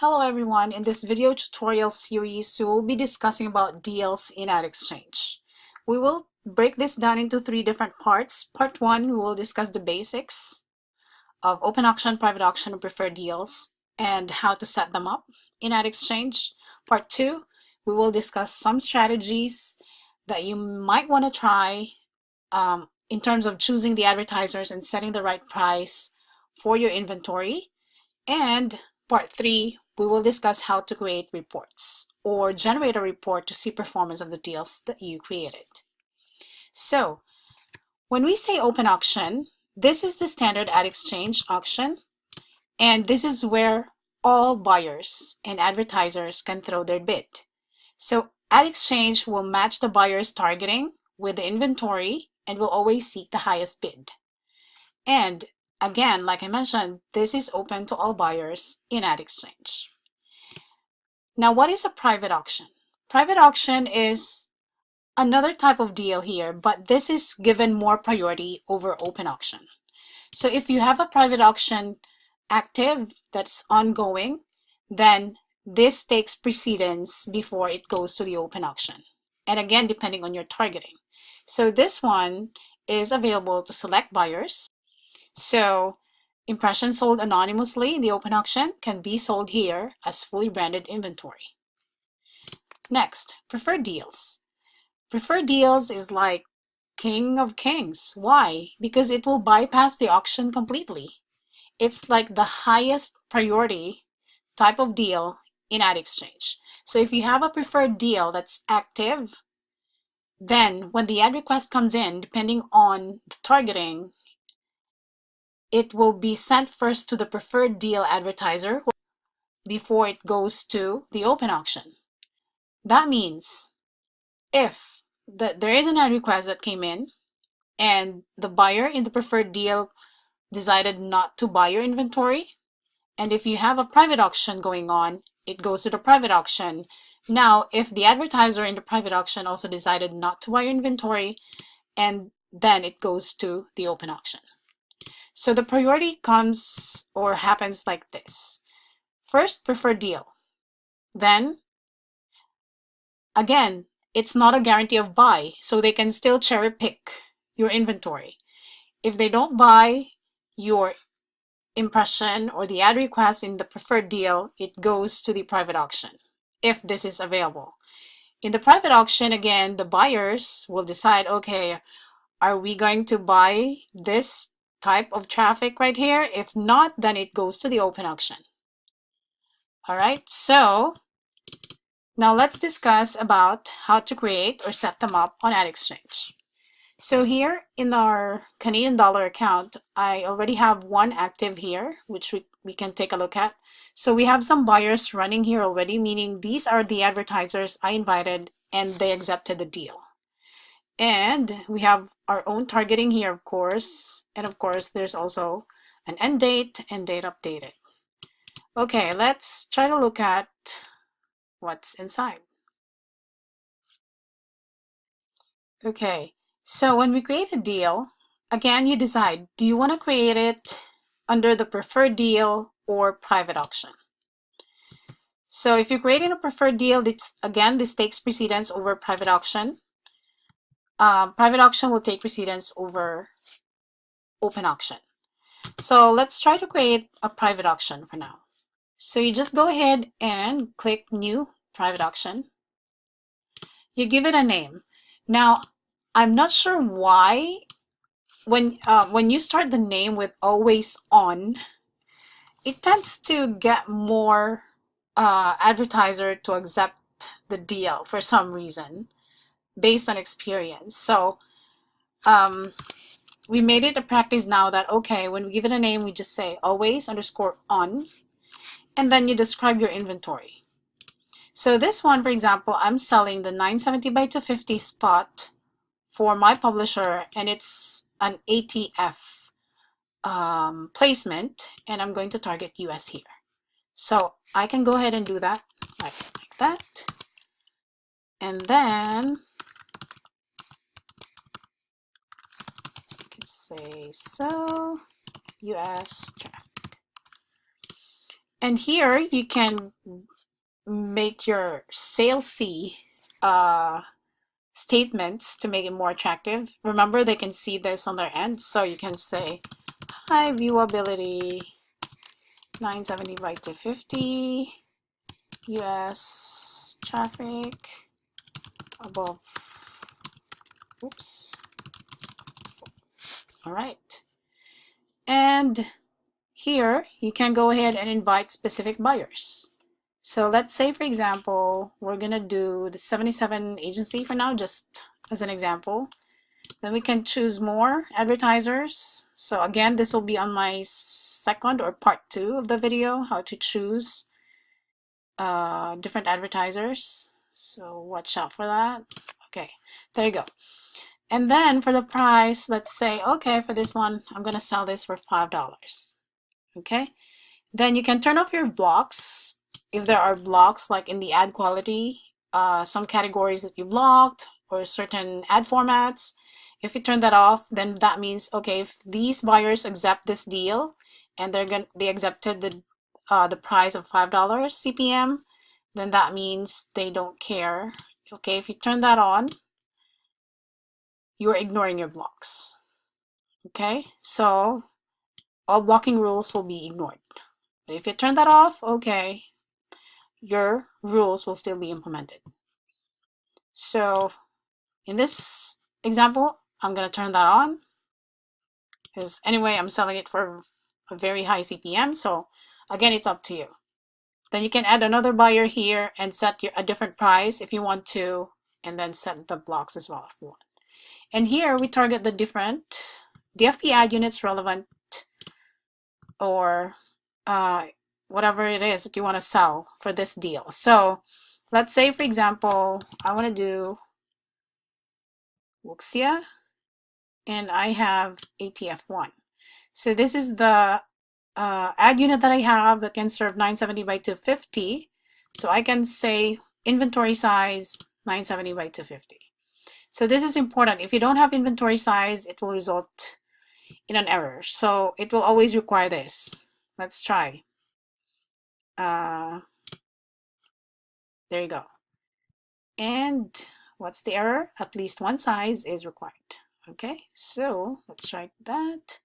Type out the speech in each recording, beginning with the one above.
Hello everyone, in this video tutorial series we will be discussing about deals in AdXchange. We will break this down into three different parts. Part 1, we will discuss the basics of open auction, private auction, and preferred deals and how to set them up in AdXchange. Part 2, we will discuss some strategies that you might want to try in terms of choosing the advertisers and setting the right price for your inventory. And part 3, we will discuss how to create reports or generate a report to see performance of the deals that you created. So when we say open auction, this is the standard AdXchange auction, and this is where all buyers and advertisers can throw their bid. So AdXchange will match the buyer's targeting with the inventory and will always seek the highest bid. And again, like I mentioned, this is open to all buyers in AdXchange. Now, what is a private auction? Private auction is another type of deal here, but this is given more priority over open auction. So if you have a private auction active that's ongoing, then this takes precedence before it goes to the open auction. And again, depending on your targeting. So this one is available to select buyers. So impressions sold anonymously in the open auction can be sold here as fully branded inventory. Next, preferred deals. Preferred deals is like king of kings. Why? Because it will bypass the auction completely. It's like the highest priority type of deal in AdXchange. So if you have a preferred deal that's active, then when the ad request comes in, depending on the targeting, it will be sent first to the preferred deal advertiser before it goes to the open auction. That means if there is an ad request that came in and the buyer in the preferred deal decided not to buy your inventory, and if you have a private auction going on, it goes to the private auction. Now, if the advertiser in the private auction also decided not to buy your inventory, and then it goes to the open auction. So the priority comes or happens like this. First, preferred deal. Then, again, it's not a guarantee of buy, so they can still cherry pick your inventory. If they don't buy your impression or the ad request in the preferred deal, it goes to the private auction, if this is available. In the private auction, again, the buyers will decide, okay, are we going to buy this type of traffic right here? If not, then it goes to the open auction. All right, so now let's discuss about how to create or set them up on AdXchange. So here in our Canadian dollar account, I already have one active here, which we can take a look at. So we have some buyers running here already, meaning these are the advertisers I invited and they accepted the deal. And we have our own targeting here, of course. And of course, there's also an end date and date updated. Okay, let's try to look at what's inside. Okay, so when we create a deal, again, you decide, do you want to create it under the preferred deal or private auction? So if you're creating a preferred deal, this takes precedence over private auction. Private auction will take precedence over open auction. So let's try to create a private auction for now. So you just go ahead and click New Private Auction. You give it a name. Now, I'm not sure why when you start the name with always on, it tends to get more advertiser to accept the deal for some reason based on experience. So we made it a practice now that, okay, when we give it a name, we just say always underscore on, and then you describe your inventory. So this one, for example, I'm selling the 970 by 250 spot for my publisher, and it's an ATF placement, and I'm going to target US here. So I can go ahead and do that like that. And then I can say so US traffic. And here you can make your salesy statements to make it more attractive. Remember, they can see this on their end, so you can say high viewability 970 by 250 US traffic above, oops, all right. And here you can go ahead and invite specific buyers. So let's say, for example, we're gonna do the 77 agency for now, just as an example. Then we can choose more advertisers. So again, this will be on my second or part 2 of the video, how to choose different advertisers. So watch out for that. Okay, there you go. And then for the price, let's say, okay, for this one, I'm gonna sell this for $5. Okay, then you can turn off your blocks. If there are blocks like in the ad quality, some categories that you blocked or certain ad formats, if you turn that off, then that means, okay, if these buyers accept this deal and they accepted the price of $5 CPM, then that means they don't care. Okay, if you turn that on, you're ignoring your blocks. Okay, so all blocking rules will be ignored. But if you turn that off, okay, your rules will still be implemented. So in this example, I'm going to turn that on because anyway, I'm selling it for a very high CPM. So again, it's up to you. Then you can add another buyer here and set a different price if you want to, and then set the blocks as well if you want. And here we target the different DFP ad units relevant or whatever it is that you want to sell for this deal. So let's say, for example, I want to do Wuxia and I have ATF1. So this is the ad unit that I have that can serve 970 by 250. So I can say inventory size 970 by 250. So this is important. If you don't have inventory size, it will result in an error. So it will always require this. Let's try. There you go. And what's the error? At least one size is required. Okay, so let's try that.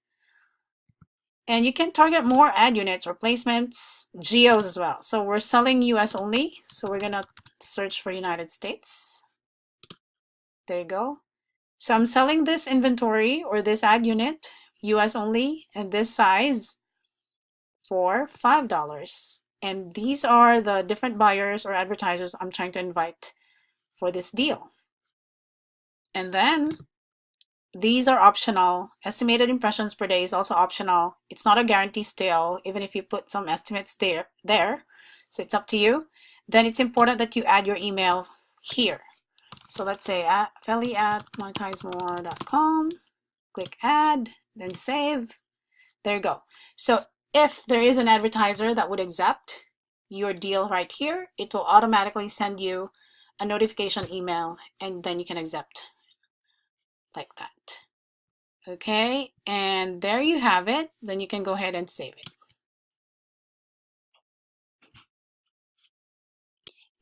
And you can target more ad units or placements, geos as well. So we're selling US only. So we're gonna search for United States. There you go. So I'm selling this inventory or this ad unit, US only, and this size for $5. And these are the different buyers or advertisers I'm trying to invite for this deal. And then these are optional. Estimated impressions per day is also optional. It's not a guarantee still, even if you put some estimates there. So it's up to you. Then it's important that you add your email here. So let's say feli@monetizemore.com, click add, then save. There you go. So if there is an advertiser that would accept your deal right here, it will automatically send you a notification email and then you can accept like that. Okay, and there you have it. Then you can go ahead and save it.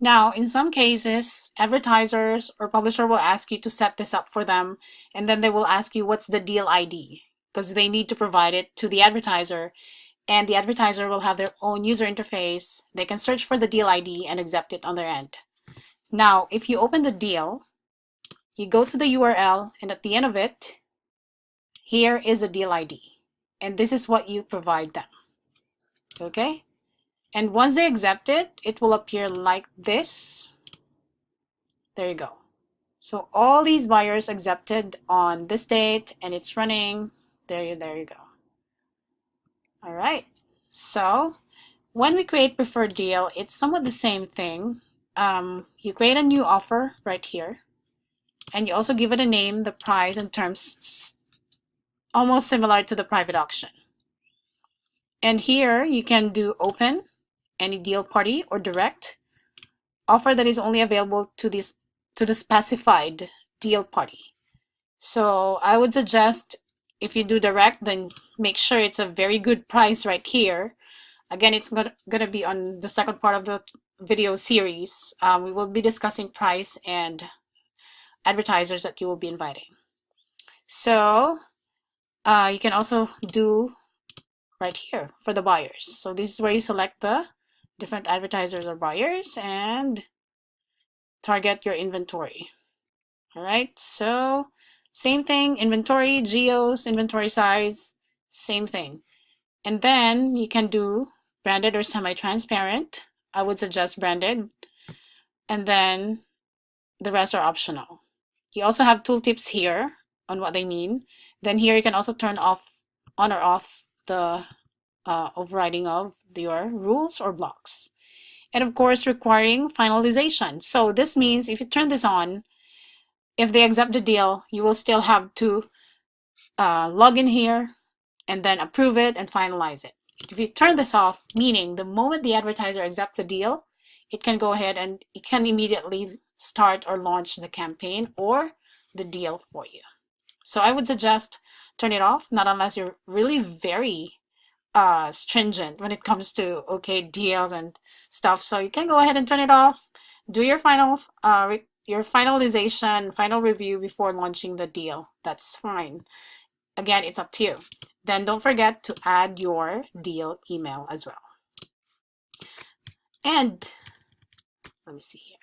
Now, in some cases, advertisers or publisher will ask you to set this up for them, and then they will ask you what's the deal ID, because they need to provide it to the advertiser, and the advertiser will have their own user interface. They can search for the deal ID and accept it on their end. Now, if you open the deal, you go to the URL, and at the end of it, here is a deal ID, and this is what you provide them. Okay? And once they accept it, it will appear like this. There you go. So all these buyers accepted on this date and it's running. There you go. All right. So when we create preferred deal, it's somewhat the same thing. You create a new offer right here. And you also give it a name, the price, and terms almost similar to the private auction. And here you can do open, any deal party, or direct offer that is only available to the specified deal party. So I would suggest if you do direct, then make sure it's a very good price right here. Again, it's going to be on the second part of the video series. We will be discussing price and advertisers that you will be inviting. So you can also do right here for the buyers. So this is where you select the different advertisers or buyers and target your inventory. All right, so same thing, inventory, geos, inventory size, same thing. And then you can do branded or semi-transparent. I would suggest branded. And then the rest are optional. You also have tooltips here on what they mean. Then here you can also turn off, on or off the overriding of your rules or blocks. And of course, requiring finalization. So this means if you turn this on, if they accept the deal, you will still have to log in here and then approve it and finalize it. If you turn this off, meaning the moment the advertiser accepts a deal, it can go ahead and it can immediately start or launch the campaign or the deal for you. So I would suggest turn it off, not unless you're really very stringent when it comes to deals and stuff. So you can go ahead and turn it off, do your final your finalization, final review before launching the deal. That's fine. Again, it's up to you. Then don't forget to add your deal email as well. And let me see here.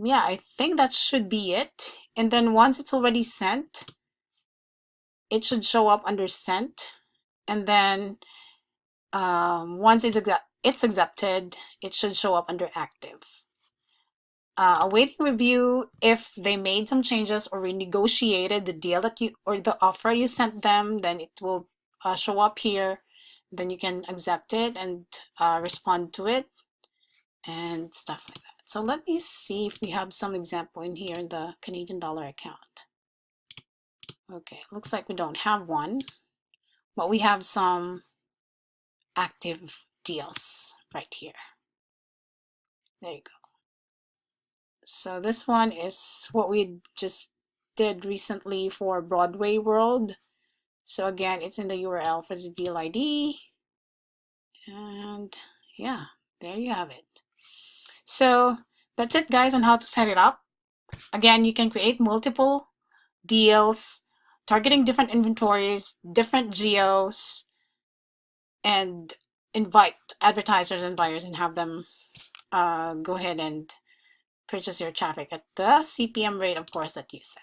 Yeah, I think that should be it. And then once it's already sent, it should show up under sent. And then once it's accepted, it should show up under active. Awaiting review if they made some changes or renegotiated the deal that you or the offer you sent them, then it will show up here. Then you can accept it and respond to it and stuff like that. So let me see if we have some example in here in the Canadian dollar account. Okay, looks like we don't have one, but we have some active deals right here. There you go. So this one is what we just did recently for Broadway World. So again, it's in the URL for the deal ID. And yeah, there you have it. So that's it, guys, on how to set it up. Again, you can create multiple deals, targeting different inventories, different geos, and invite advertisers and buyers and have them go ahead and purchase your traffic at the CPM rate, of course, that you set.